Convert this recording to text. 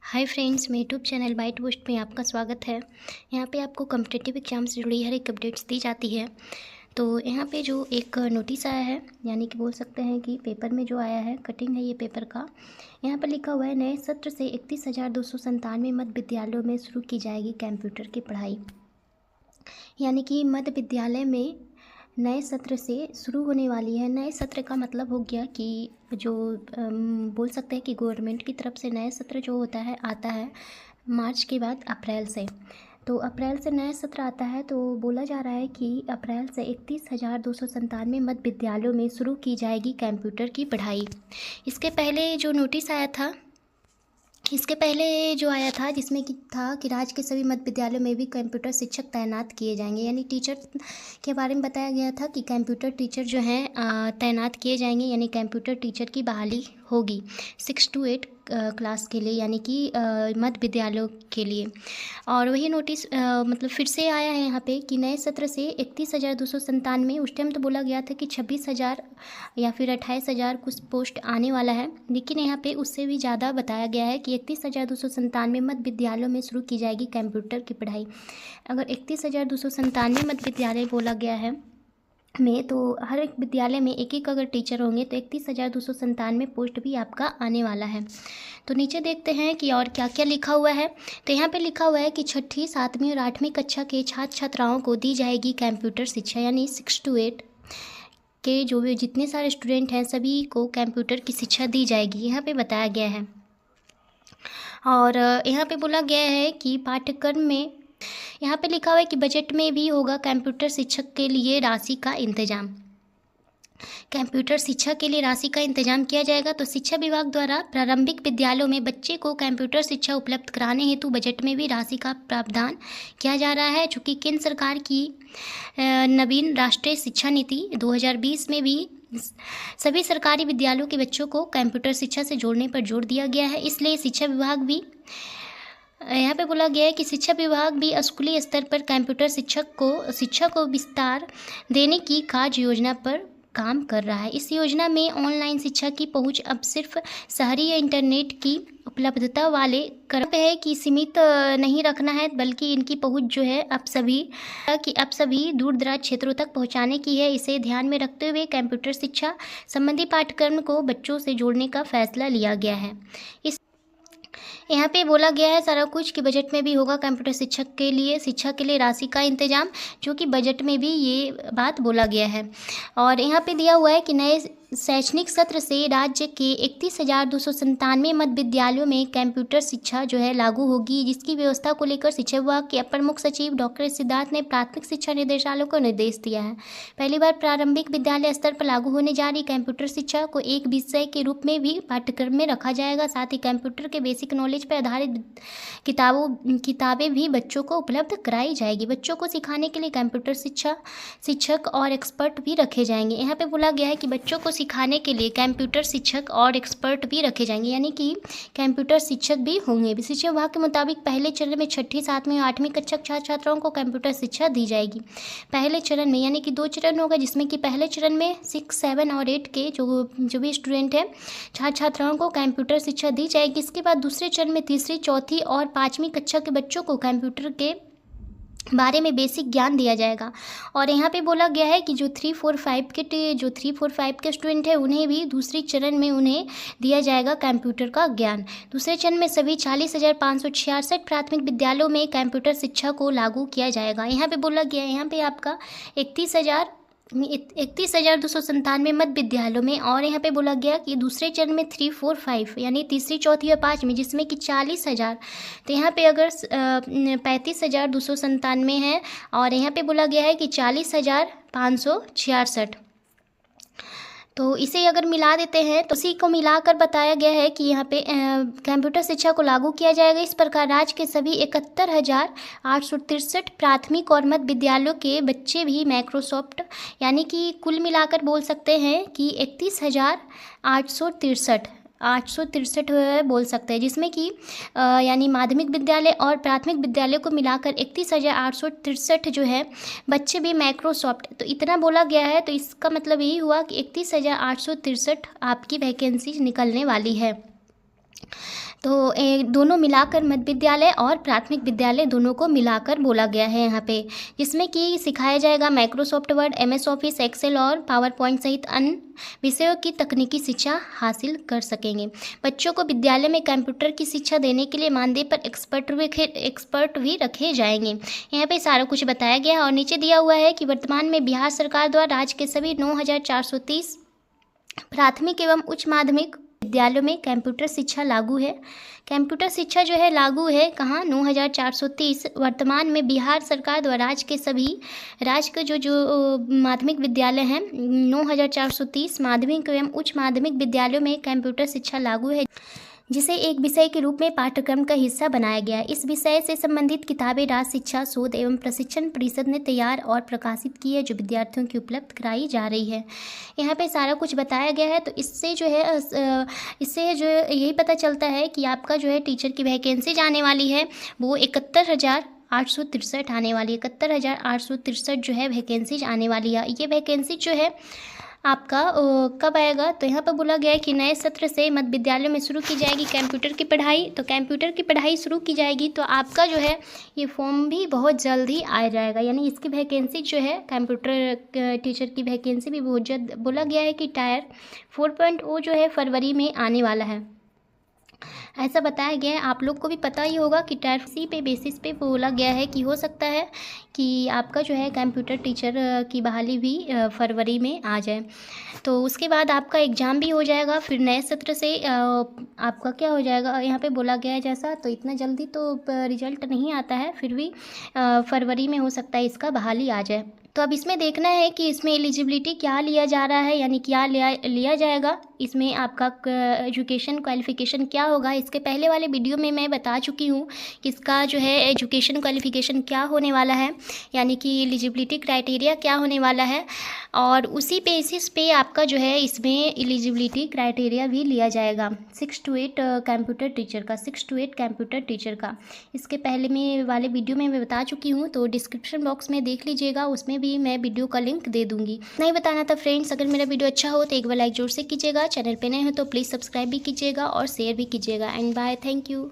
Hi friends, मेरे YouTube channel bite post में आपका स्वागत है। यहाँ पे आपको कॉम्पिटिटिव एग्जाम से जुड़ी हर एक अपडेट्स दी जाती है। तो यहाँ पे जो एक नोटिस आया है, यानी कि बोल सकते हैं कि पेपर में जो आया है, कटिंग है ये पेपर का। यहाँ पर लिखा हुआ है, नए सत्र से 31,297 मध्य विद्यालयों में शुरू की जाएगी कंप्यूटर की पढ़ाई। यानी कि मध्य विद्यालय में नए सत्र से शुरू होने वाली है। नए सत्र का मतलब हो गया कि जो बोल सकते हैं कि गवर्नमेंट की तरफ से नए सत्र जो होता है आता है मार्च के बाद अप्रैल से। तो अप्रैल से नया सत्र आता है, तो बोला जा रहा है कि अप्रैल से 31,297 मध्य विद्यालयों में शुरू की जाएगी कंप्यूटर की पढ़ाई। इसके पहले जो नोटिस आया था, इसके पहले जो आया था जिसमें कि था कि राज्य के सभी मध्य विद्यालयों में भी कंप्यूटर शिक्षक तैनात किए जाएंगे। यानी टीचर के बारे में बताया गया था कि कंप्यूटर टीचर जो हैं तैनात किए जाएंगे, यानी कंप्यूटर टीचर की बहाली होगी 6 to 8 क्लास के लिए, यानी कि मध्य विद्यालयों के लिए। और वही नोटिस मतलब फिर से आया है यहाँ पे कि नए सत्र से 31,297, उस टाइम तो बोला गया था कि 26,000 या फिर 28,000 कुछ पोस्ट आने वाला है, लेकिन यहाँ पे उससे भी ज़्यादा बताया गया है कि 31,297 मध्य विद्यालयों में शुरू की जाएगी कंप्यूटर की पढ़ाई। अगर 31,297 मध्य विद्यालय बोला गया है में, तो हर एक विद्यालय में एक एक अगर टीचर होंगे तो 31,297 पोस्ट भी आपका आने वाला है। तो नीचे देखते हैं कि और क्या क्या लिखा हुआ है। तो यहाँ पे लिखा हुआ है कि 6ठी, 7वीं और 8वीं कक्षा के छात्र छात्राओं को दी जाएगी कंप्यूटर शिक्षा, यानी 6 to 8 के जो भी जितने सारे स्टूडेंट हैं सभी को कंप्यूटर की शिक्षा दी जाएगी, यहाँ पे बताया गया है। और यहाँ पे बोला गया है कि पाठ्यक्रम में, यहाँ पे लिखा हुआ है कि बजट में भी होगा कंप्यूटर शिक्षक के लिए राशि का इंतजाम। कंप्यूटर शिक्षा के लिए राशि का इंतजाम किया जाएगा। तो शिक्षा विभाग द्वारा प्रारंभिक विद्यालयों में बच्चे को कंप्यूटर शिक्षा उपलब्ध कराने हेतु बजट में भी राशि का प्रावधान किया जा रहा है, चूँकि केंद्र सरकार की नवीन राष्ट्रीय शिक्षा नीति 2020 में भी सभी सरकारी विद्यालयों के बच्चों को कंप्यूटर शिक्षा से जोड़ने पर जोर दिया गया है। इसलिए शिक्षा विभाग भी, यहाँ पे बोला गया है कि शिक्षा विभाग भी स्कूली स्तर पर कंप्यूटर शिक्षा को विस्तार देने की कार्य योजना पर काम कर रहा है। इस योजना में ऑनलाइन शिक्षा की पहुंच अब सिर्फ शहरी या इंटरनेट की उपलब्धता वाले क्रम पे है कि सीमित नहीं रखना है, बल्कि इनकी पहुंच जो है अब सभी दूर दराज क्षेत्रों तक पहुंचाने की है। इसे ध्यान में रखते हुए कंप्यूटर शिक्षा संबंधी पाठ्यक्रम को बच्चों से जोड़ने का फैसला लिया गया है। यहाँ पे बोला गया है सारा कुछ कि बजट में भी होगा कंप्यूटर शिक्षा के लिए राशि का इंतजाम, जो कि बजट में भी ये बात बोला गया है। और यहाँ पे दिया हुआ है कि नए शैक्षणिक सत्र से राज्य के 31,297 मध्य विद्यालयों में कंप्यूटर शिक्षा जो है लागू होगी, जिसकी व्यवस्था को लेकर शिक्षा विभाग के अपर मुख्य सचिव डॉक्टर सिद्धार्थ ने प्राथमिक शिक्षा निदेशालय को निर्देश दिया है। पहली बार प्रारंभिक विद्यालय स्तर पर लागू होने जा रही कंप्यूटर शिक्षा को एक विषय के रूप में भी पाठ्यक्रम में रखा जाएगा। साथ ही कंप्यूटर के बेसिक नॉलेज पर आधारित किताबें भी बच्चों को उपलब्ध कराई जाएगी। बच्चों को सिखाने के लिए कंप्यूटर शिक्षक और एक्सपर्ट भी रखे जाएंगे। यहाँ पे बोला गया है कि बच्चों को सिखाने के लिए कंप्यूटर शिक्षक और एक्सपर्ट भी रखे जाएंगे, यानी कि कंप्यूटर शिक्षक भी होंगे। शिक्षा विभाग के मुताबिक पहले चरण में 6ठी, 7वीं और 8वीं कक्षा के छात्र छात्राओं को कंप्यूटर शिक्षा दी जाएगी। पहले चरण में, यानी कि 2 चरण होगा, जिसमें कि पहले चरण में 6, 7 और 8 के जो भी स्टूडेंट हैं छात्र छात्राओं को कंप्यूटर शिक्षा दी जाएगी। इसके बाद दूसरे चरण में 3री, 4थी और 5वीं कक्षा के बच्चों को कंप्यूटर के बारे में बेसिक ज्ञान दिया जाएगा। और यहाँ पे बोला गया है कि जो 3, 4, 5 के स्टूडेंट हैं उन्हें भी दूसरी चरण में उन्हें दिया जाएगा कंप्यूटर का ज्ञान। दूसरे चरण में सभी 40,566 प्राथमिक विद्यालयों में कंप्यूटर शिक्षा को लागू किया जाएगा। यहाँ पे बोला गया है, यहाँ पे आपका 31,297 मध्य विद्यालयों में। और यहाँ पे बोला गया कि दूसरे चरण में 3, 4, 5 यानी तीसरी, चौथी और 5वीं, जिसमें कि 40,000। तो यहाँ पे अगर 35,297 है, और यहाँ पे बोला गया है कि 40,566। तो इसे अगर मिला देते हैं तो इसी को मिलाकर बताया गया है कि यहाँ पे कंप्यूटर शिक्षा को लागू किया जाएगा। इस प्रकार राज्य के सभी 71,863 प्राथमिक और मध्य विद्यालयों के बच्चे भी माइक्रोसॉफ्ट, यानी कि कुल मिलाकर बोल सकते हैं कि 31,863 बोल सकते हैं, जिसमें कि यानी माध्यमिक विद्यालय और प्राथमिक विद्यालय को मिलाकर 31,863 जो है बच्चे भी माइक्रोसॉफ्ट, तो इतना बोला गया है। तो इसका मतलब यही हुआ कि 31,863 आपकी वैकेंसी निकलने वाली है। तो दोनों मिलाकर मध्य विद्यालय और प्राथमिक विद्यालय दोनों को मिलाकर बोला गया है यहाँ पे, जिसमें कि सिखाया जाएगा Microsoft Word, MS Office, Excel और पावर पॉइंट सहित अन्य विषयों की तकनीकी शिक्षा हासिल कर सकेंगे। बच्चों को विद्यालय में कंप्यूटर की शिक्षा देने के लिए मानदेय पर एक्सपर्ट भी रखे जाएंगे। यहाँ पे सारा कुछ बताया गया है और नीचे दिया हुआ है कि वर्तमान में बिहार सरकार द्वारा राज्य के सभी 9,430 प्राथमिक एवं उच्च माध्यमिक विद्यालयों में कंप्यूटर शिक्षा लागू है। कंप्यूटर शिक्षा जो है लागू है कहाँ? 9,430 वर्तमान में बिहार सरकार द्वारा राज्य के जो माध्यमिक विद्यालय हैं 9,430 माध्यमिक एवं उच्च माध्यमिक विद्यालयों में कंप्यूटर शिक्षा लागू है, जिसे एक विषय के रूप में पाठ्यक्रम का हिस्सा बनाया गया है। इस विषय से संबंधित किताबें राज्य शिक्षा शोध एवं प्रशिक्षण परिषद ने तैयार और प्रकाशित की है, जो विद्यार्थियों की उपलब्ध कराई जा रही है। यहाँ पे सारा कुछ बताया गया है। तो इससे जो यही पता चलता है कि आपका जो है टीचर की वैकेंसी जाने वाली है वो 71,863 आने वाली है। 71,863 जो है वैकेंसी आने वाली है। ये वैकेंसी जो है आपका कब आएगा? तो यहाँ पर बोला गया है कि नए सत्र से मध्य विद्यालयों में शुरू की जाएगी कंप्यूटर की पढ़ाई। तो कंप्यूटर की पढ़ाई शुरू की जाएगी तो आपका जो है ये फॉर्म भी बहुत जल्द ही आ जाएगा, यानी इसकी वैकेंसी जो है कंप्यूटर टीचर की वैकेंसी भी बहुत जल्द बोला गया है कि टायर 4.0 जो है फरवरी में आने वाला है, ऐसा बताया गया है। आप लोग को भी पता ही होगा कि टायर सी पे बेसिस पे बोला गया है कि हो सकता है कि आपका जो है कंप्यूटर टीचर की बहाली भी फरवरी में आ जाए। तो उसके बाद आपका एग्ज़ाम भी हो जाएगा, फिर नए सत्र से आपका क्या हो जाएगा यहाँ पे बोला गया है जैसा। तो इतना जल्दी तो रिजल्ट नहीं आता है, फिर भी फरवरी में हो सकता है इसका बहाली आ जाए। तो अब इसमें देखना है कि इसमें एलिजिबिलिटी क्या लिया जा रहा है, यानी क्या लिया जाएगा, इसमें आपका एजुकेशन क्वालिफ़िकेशन क्या होगा। इसके पहले वाले वीडियो में मैं बता चुकी हूँ कि इसका जो है एजुकेशन क्वालिफ़िकेशन क्या होने वाला है, यानी कि एलिजिबिलिटी क्राइटेरिया क्या होने वाला है, और उसी बेसिस पे आपका जो है इसमें एलिजिबिलिटी क्राइटेरिया भी लिया जाएगा 6 to 8 कंप्यूटर टीचर का। इसके पहले में वाले वीडियो में मैं बता चुकी हूँ, तो डिस्क्रिप्शन बॉक्स में देख लीजिएगा, उसमें भी मैं वीडियो का लिंक दे दूँगी। नहीं बताना था फ्रेंड्स, अगर मेरा वीडियो अच्छा हो तो एक बार लाइक जोर से कीजिएगा, चैनल पे नए हो तो प्लीज़ सब्सक्राइब भी कीजिएगा और शेयर भी कीजिएगा। And bye, thank you.